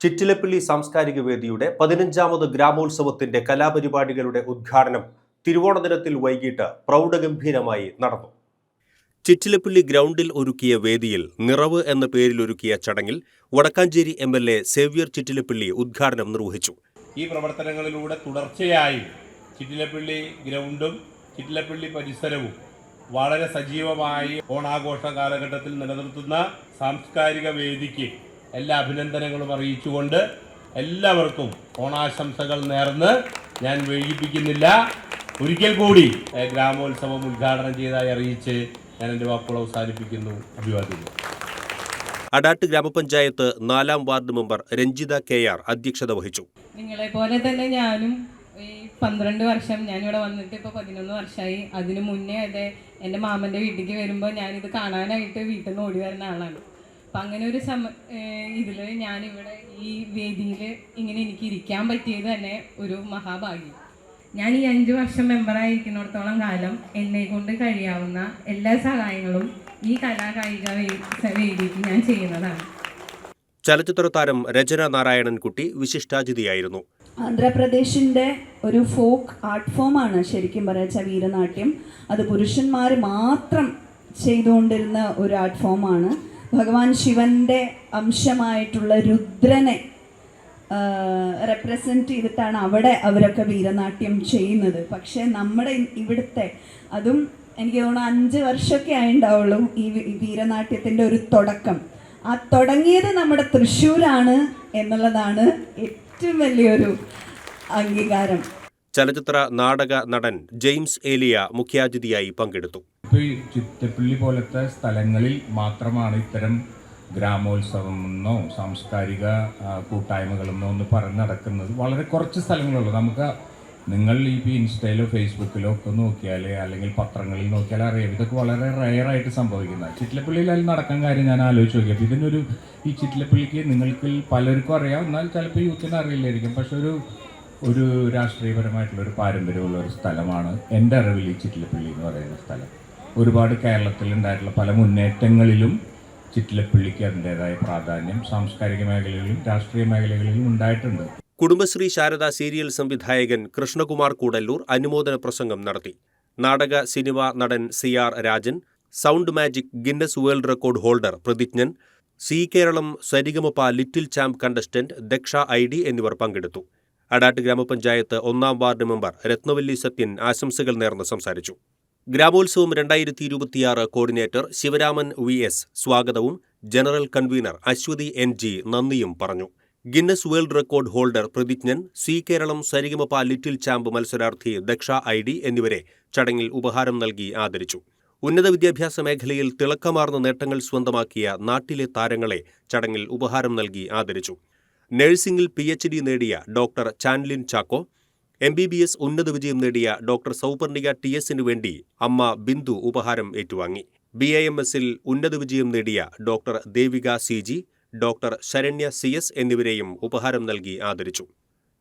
ചിറ്റിലപ്പള്ളി സാംസ്കാരിക വേദിയുടെ 15ാമത് ഗ്രാമോത്സവത്തിന്റെ കലാപരിപാടികളുടെ ഉദ്ഘാടനം തിരുവോണ ദിനത്തിൽ വൈകിട്ട് പ്രൗഢഗംഭീരമായി നടന്നു. ചിറ്റിലപ്പള്ളി ഗ്രൗണ്ടിൽ ഒരുക്കിയ വേദിയിൽ നിറവ് എന്ന പേരിലൊരുക്കിയ ചടങ്ങിൽ വടക്കാഞ്ചേരി MLA സേവ്യർ ചിറ്റിലപ്പള്ളി ഉദ്ഘാടനം നിർവഹിച്ചു. ഈ പ്രവർത്തനങ്ങളിലൂടെ തുടർച്ചയായി ചിറ്റിലപ്പള്ളി ഗ്രൗണ്ടും ചിറ്റിലപ്പള്ളി പരിസരവും വളരെ സജീവമായി ഓണാഘോഷ കാലഘട്ടത്തിൽ നിലനിർത്തുന്ന സാംസ്കാരിക വേദിക്ക് എല്ലാ അഭിനന്ദനങ്ങളും അറിയിച്ചുകൊണ്ട് എല്ലാവർക്കും ഓണാശംസകൾ നേർന്ന് ഞാൻ വൈകിപ്പിക്കുന്നില്ല. ഒരിക്കൽ കൂടി ഗ്രാമോത്സവം ഉദ്ഘാടനം ചെയ്തതായി അറിയിച്ച് ഞാൻ എൻ്റെ വാക്കുകൾ അവസാനിപ്പിക്കുന്നു. അഭിവാദ്യങ്ങൾ. അടാട്ട് ഗ്രാമപഞ്ചായത്ത് 4ാം വാർഡ് മെമ്പർ രഞ്ജിത KR അധ്യക്ഷത വഹിച്ചു. നിങ്ങളെ പോലെ തന്നെ ഞാനും ഈ 12 വർഷം ഞാനിവിടെ വന്നിട്ട് ഇപ്പോൾ 11 വർഷമായി. അതിനു മുന്നേ അതെ എൻ്റെ മാമൻ്റെ വീട്ടിലേക്ക് വരുമ്പോൾ ഞാനിത് കാണാനായിട്ട് വീട്ടിൽ നിന്ന് ഓടി വരുന്ന ആളാണ്. അപ്പം അങ്ങനെ ഒരു ഇതിൽ ഞാനിവിടെ ഈ വേദിയിൽ ഇങ്ങനെ എനിക്ക് ഇരിക്കാൻ പറ്റിയത് തന്നെ ഒരു മഹാഭാഗ്യം. ഞാൻ ഈ 5 വർഷം മെമ്പറായിരിക്കുന്നിടത്തോളം കാലം എന്നെ കൊണ്ട് കഴിയാവുന്ന എല്ലാ സഹായങ്ങളും ഈ കലാകായിക വേദിക്ക് ഞാൻ ചെയ്യുന്നതാണ്. ചലച്ചിത്ര താരം രചന നാരായണൻകുട്ടി വിശിഷ്ടാതിഥിയായിരുന്നു. ആന്ധ്രാപ്രദേശിൻ്റെ ഒരു ഫോക്ക് ആർട്ട് ഫോമാണ് ശരിക്കും പറയാച്ചാൽ വീരനാട്യം. അത് പുരുഷന്മാർ മാത്രം ചെയ്തുകൊണ്ടിരുന്ന ഒരു ആർട്ട് ഫോമാണ്. ഭഗവാൻ ശിവൻ്റെ അംശമായിട്ടുള്ള രുദ്രനെ റെപ്രസെൻറ്റ് ചെയ്തിട്ടാണ് അവിടെ അവരൊക്കെ വീരനാട്യം ചെയ്യുന്നത്. പക്ഷേ നമ്മുടെ ഇവിടുത്തെ അതും എനിക്ക് തോന്നുന്നു 5 വർഷമൊക്കെ ആയിട്ടുണ്ടാവുള്ളൂ ഈ വീരനാട്യത്തിൻ്റെ ഒരു തുടക്കം. ആ തുടങ്ങിയത് നമ്മുടെ തൃശ്ശൂരാണ് എന്നുള്ളതാണ് ഏറ്റവും വലിയൊരു അംഗീകാരം. ചലച്ചിത്ര നാടക നടൻ ജെയിംസ് ഏലിയ മുഖ്യാതിഥിയായി പങ്കെടുത്തു. ഇപ്പോൾ ഈ ചിറ്റപ്പള്ളി പോലത്തെ സ്ഥലങ്ങളിൽ മാത്രമാണ് ഇത്തരം ഗ്രാമോത്സവമെന്നോ സാംസ്കാരിക കൂട്ടായ്മകളെന്നോ ഒന്ന് പറഞ്ഞ് നടക്കുന്നത്. വളരെ കുറച്ച് സ്ഥലങ്ങളുള്ളൂ. നമുക്ക് നിങ്ങൾ ഈ ഇൻസ്റ്റയിലോ ഫേസ്ബുക്കിലോ ഒക്കെ നോക്കിയാൽ അല്ലെങ്കിൽ പത്രങ്ങളിൽ നോക്കിയാൽ അറിയാം ഇതൊക്കെ വളരെ റയറായിട്ട് സംഭവിക്കുന്നത്. ചിറ്റിലപ്പള്ളിയിൽ അതിൽ നടക്കാൻ കാര്യം ഞാൻ ആലോചിച്ച് നോക്കിയപ്പോൾ ഇതിനൊരു ഈ ചിറ്റിലപ്പള്ളിക്ക് നിങ്ങൾക്ക് പലർക്കും അറിയാം, എന്നാൽ ചിലപ്പോൾ യൂത്തിന് അറിയില്ലായിരിക്കും. പക്ഷെ ഒരു രാഷ്ട്രീയപരമായിട്ടുള്ളൊരു പാരമ്പര്യമുള്ള ഒരു സ്ഥലമാണ് എൻ്റെ അറിവിൽ ഈ ചിറ്റിലപ്പള്ളി എന്ന് പറയുന്ന സ്ഥലം. ഒരുപാട് കേരളത്തിലുണ്ടായിട്ടുള്ള പല മുന്നേറ്റങ്ങളിലും ചിറ്റിലപ്പള്ളിക്ക് അതിൻ്റേതായ പ്രാധാന്യം സാംസ്കാരിക മേഖലകളിലും രാഷ്ട്രീയ മേഖലകളിലും ഉണ്ടായിട്ടുണ്ട്. കുടുംബശ്രീ ശാരദ സീരിയൽ സംവിധായകൻ കൃഷ്ണകുമാർ കൂടല്ലൂർ അനുമോദന പ്രസംഗം നടത്തി. നാടക സിനിമാ നടൻ CR Rajan, sound magic Guinness world record holder Prathijnan, Keralam Sarigamapa little champ contestant Daksha ID എന്നിവർ പങ്കെടുത്തു. അടാട്ട് ഗ്രാമപഞ്ചായത്ത് 1ാം വാർഡ് മെമ്പർ രത്നവല്ലി സത്യൻ ആശംസകൾ നേർന്ന് സംസാരിച്ചു. ഗ്രാമോത്സവം 2026 കോർഡിനേറ്റർ ശിവരാമൻ VS സ്വാഗതവും ജനറൽ കൺവീനർ അശ്വതി NG നന്ദിയും പറഞ്ഞു. Guinness world record holder Prathijnan, Keralam Sarigamapa little champ മത്സരാർത്ഥി ദക്ഷ ID എന്നിവരെ ചടങ്ങിൽ ഉപഹാരം നൽകി ആദരിച്ചു. ഉന്നത വിദ്യാഭ്യാസ മേഖലയിൽ തിളക്കമാർന്ന നേട്ടങ്ങൾ സ്വന്തമാക്കിയ നാട്ടിലെ താരങ്ങളെ ചടങ്ങിൽ ഉപഹാരം നൽകി ആദരിച്ചു. നഴ്സിംഗിൽ PhD നേടിയ ഡോക്ടർ ചാൻലിൻ ചാക്കോ, MBBS ഉന്നത വിജയം നേടിയ ഡോക്ടർ സൗപർണിക TSന് വേണ്ടി അമ്മ ബിന്ദു ഉപഹാരം ഏറ്റുവാങ്ങി. BAMSൽ ഉന്നത വിജയം നേടിയ doctor Devika CG, doctor Saranya CS എന്നിവരെയും ഉപഹാരം നൽകി ആദരിച്ചു.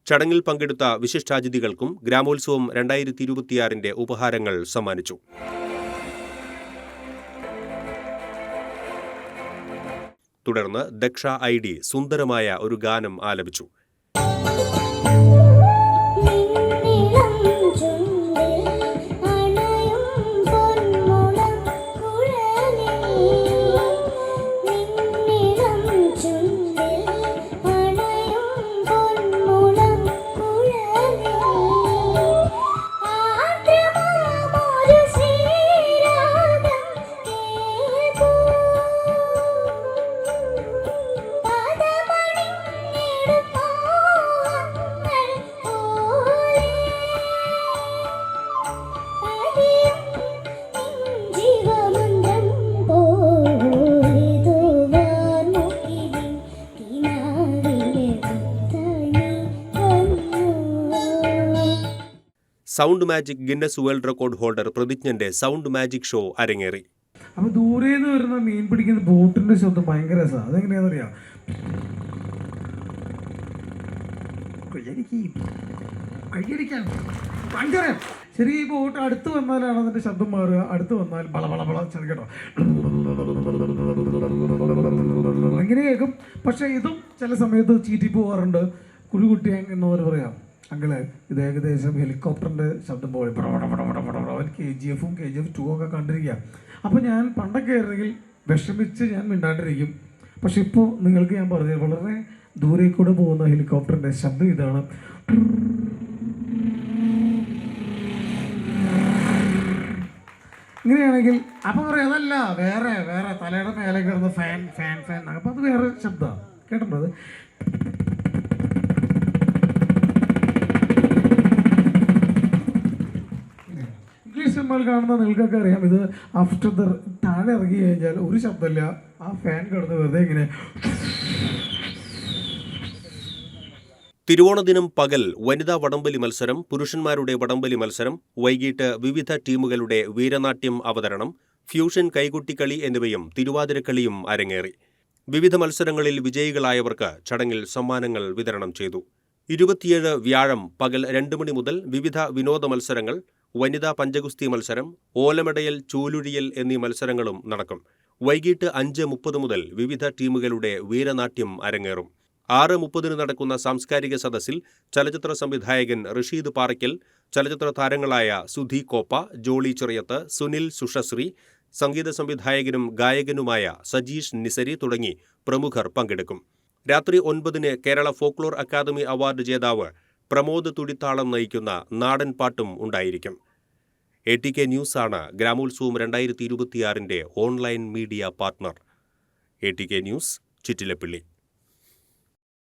ചടങ്ങിൽ പങ്കെടുത്ത വിശിഷ്ടാതിഥികൾക്കും ഗ്രാമോത്സവം 2026ന്റെ ഉപഹാരങ്ങൾ സമ്മാനിച്ചു. തുടർന്ന് ദക്ഷ ID സുന്ദരമായ ഒരു ഗാനം ആലപിച്ചു. Sound magic Guinness world record holder പ്രതിജ്ഞന്റെ സൗണ്ട് മാജിക് ഷോ അരങ്ങേറി. അപ്പോൾ ദൂരേന്ന് വരുന്ന മീൻ പിടിക്കുന്ന ബോട്ടിന്റെ ശബ്ദം ഭയങ്കര രസമാണ്. അതെങ്ങനെയാണെന്നറിയാം, കയ്യടിക്കാൻ ഭയങ്കര ചെറിയ ബോട്ട് അടുത്ത് വന്നാലാണ് അതിന്റെ ശബ്ദം മാറുക. അടുത്ത് വന്നാൽ ബള ബള ബള കേട്ടോ ഇങ്ങനെ കേൾക്കും. പക്ഷേ ഇതും ചില സമയത്ത് ചീറ്റി പോകാറുണ്ട്. കുഴികുട്ടി എന്നവർ പറയാം, അങ്കിളെ ഇത് ഏകദേശം ഹെലികോപ്റ്ററിൻ്റെ ശബ്ദം പോലെ അവൻ KGF-ഉം KGF 2 ഒക്കെ കണ്ടിരിക്കുക. അപ്പോൾ ഞാൻ പണ്ടൊക്കെ ആയിരുന്നെങ്കിൽ വിഷമിച്ച് ഞാൻ മിണ്ടാണ്ടിരിക്കും. പക്ഷെ ഇപ്പോൾ നിങ്ങൾക്ക് ഞാൻ പറഞ്ഞത് വളരെ ദൂരെ കൂടെ പോകുന്ന ഹെലികോപ്റ്ററിൻ്റെ ശബ്ദം ഇതാണ്. ഇങ്ങനെയാണെങ്കിൽ അപ്പം പറയാം അതല്ല വേറെ തലയുടെ മേലെ കിടന്ന് ഫാൻ അപ്പം അത് വേറെ ശബ്ദമാണ്. കേട്ടിട്ടുണ്ടോ അത്? ഇംഗ്ലീഷ് സിനിമകൾ കാണുന്ന നിങ്ങൾക്കൊക്കെ അറിയാം, ഇത് ആഫ്റ്റർ ദ താഴെ ഇറങ്ങി കഴിഞ്ഞാൽ ഒരു ശബ്ദമില്ല, ആ ഫാൻ കിടന്ന് വെറുതെ ഇങ്ങനെ. തിരുവോണ ദിനം പകൽ വനിതാ വടംവലി മത്സരം, പുരുഷന്മാരുടെ വടംവലി മത്സരം, വൈകിട്ട് വിവിധ ടീമുകളുടെ വീരനാട്യം അവതരണം, ഫ്യൂഷൻ കൈകൊട്ടിക്കളി എന്നിവയും തിരുവാതിരക്കളിയും അരങ്ങേറി. വിവിധ മത്സരങ്ങളിൽ വിജയികളായവർക്ക് ചടങ്ങിൽ സമ്മാനങ്ങൾ വിതരണം ചെയ്തു. 27 വ്യാഴം പകൽ 2 മണി മുതൽ വിവിധ വിനോദ മത്സരങ്ങൾ, വനിതാ പഞ്ചഗുസ്തി മത്സരം, ഓലമെടയൽ, ചൂലുഴിയൽ എന്നീ മത്സരങ്ങളും നടക്കും. വൈകിട്ട് 5:30 മുതൽ വിവിധ ടീമുകളുടെ വീരനാട്യം അരങ്ങേറും. 6:30 നടക്കുന്ന സാംസ്കാരിക സദസ്സിൽ ചലച്ചിത്ര സംവിധായകൻ റഷീദ് പാറയ്ക്കൽ, ചലച്ചിത്ര താരങ്ങളായ സുധി കോപ്പ, ജോളി ചെറിയത്ത്, സുനിൽ സുഷശ്രീ, സംഗീത സംവിധായകനും ഗായകനുമായ സജീഷ് നിസരി തുടങ്ങി പ്രമുഖർ പങ്കെടുക്കും. രാത്രി 9 കേരള ഫോക്ലോർ അക്കാദമി അവാർഡ് ജേതാവ് പ്രമോദ് തുടിത്താളം നയിക്കുന്ന നാടൻ പാട്ടും ഉണ്ടായിരിക്കും. ATK ന്യൂസാണ് ഗ്രാമോത്സവം 2026 online media partner. ATK news, Chittilappilly.